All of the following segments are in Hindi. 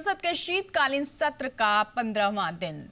संसद के शीतकालीन सत्र का 15वां दिन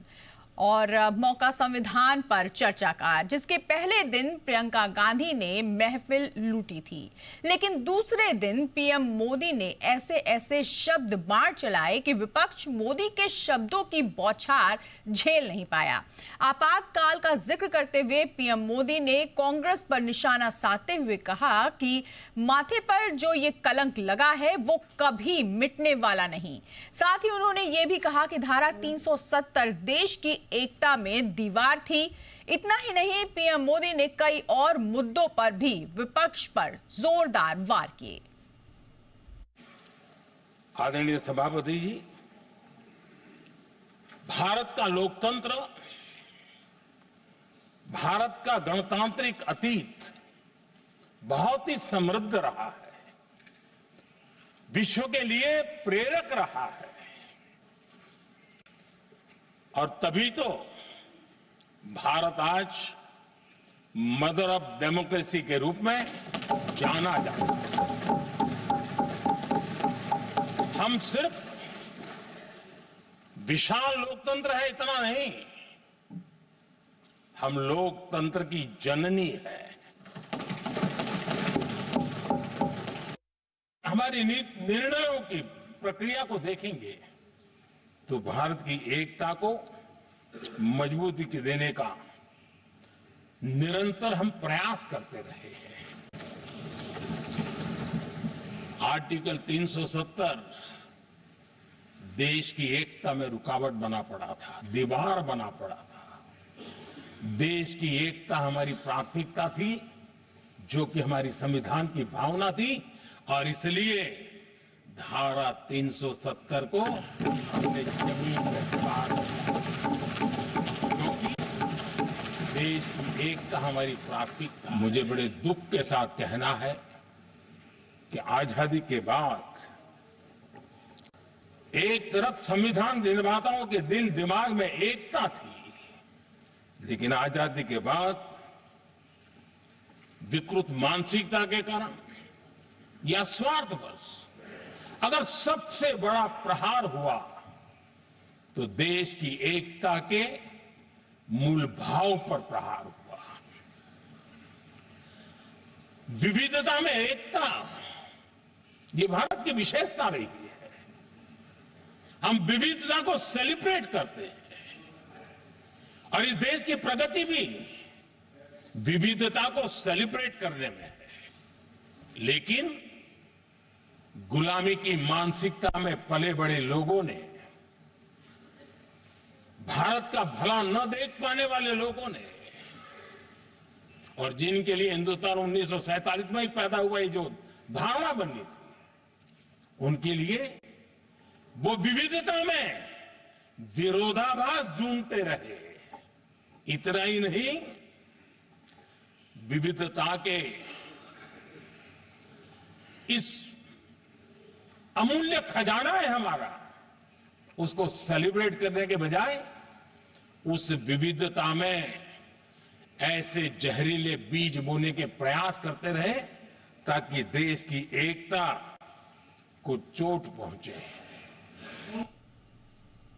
और मौका संविधान पर चर्चा का, जिसके पहले दिन प्रियंका गांधी ने महफिल लूटी थी, लेकिन दूसरे दिन पीएम मोदी ने ऐसे ऐसे शब्द बाण चलाए कि विपक्ष मोदी के शब्दों की बौछार झेल नहीं पाया। आपातकाल का जिक्र करते हुए पीएम मोदी ने कांग्रेस पर निशाना साधते हुए कहा कि माथे पर जो ये कलंक लगा है वो कभी मिटने वाला नहीं। साथ ही उन्होंने ये भी कहा कि धारा 370 देश की एकता में दीवार थी। इतना ही नहीं, पीएम मोदी ने कई और मुद्दों पर भी विपक्ष पर जोरदार वार किए। आदरणीय सभापति जी, भारत का लोकतंत्र, भारत का गणतांत्रिक अतीत बहुत ही समृद्ध रहा है, विश्व के लिए प्रेरक रहा है और तभी तो भारत आज मदर ऑफ डेमोक्रेसी के रूप में जाना जाता है। हम सिर्फ विशाल लोकतंत्र है इतना नहीं, हम लोकतंत्र की जननी है। हमारी निर्णयों की प्रक्रिया को देखेंगे तो भारत की एकता को मजबूती देने का निरंतर हम प्रयास करते रहे हैं। आर्टिकल 370 देश की एकता में रुकावट बना पड़ा था, दीवार बना पड़ा था। देश की एकता हमारी प्राथमिकता थी, जो कि हमारी संविधान की भावना थी, और इसलिए धारा 370 को हमने जमीन में उतार दिया, क्योंकि देश की एकता हमारी प्राथमिकता। मुझे बड़े दुख के साथ कहना है कि आजादी के बाद एक तरफ संविधान निर्माताओं के दिल दिमाग में एकता थी, लेकिन आजादी के बाद विकृत मानसिकता के कारण या स्वार्थवश अगर सबसे बड़ा प्रहार हुआ तो देश की एकता के मूल भाव पर प्रहार हुआ। विविधता में एकता, ये भारत की विशेषता रही है। हम विविधता को सेलिब्रेट करते हैं और इस देश की प्रगति भी विविधता को सेलिब्रेट करने में है। लेकिन गुलामी की मानसिकता में पले बड़े लोगों ने, भारत का भला न देख पाने वाले लोगों ने, और जिनके लिए हिंदुस्तान 1947 में ही पैदा हुआ ये जो धारणा बनी थी, उनके लिए वो विविधता में विरोधाभास ढूंढते रहे। इतना ही नहीं, विविधता के इस अमूल्य खजाना है हमारा, उसको सेलिब्रेट करने के बजाय उस विविधता में ऐसे जहरीले बीज बोने के प्रयास करते रहे ताकि देश की एकता को चोट पहुंचे।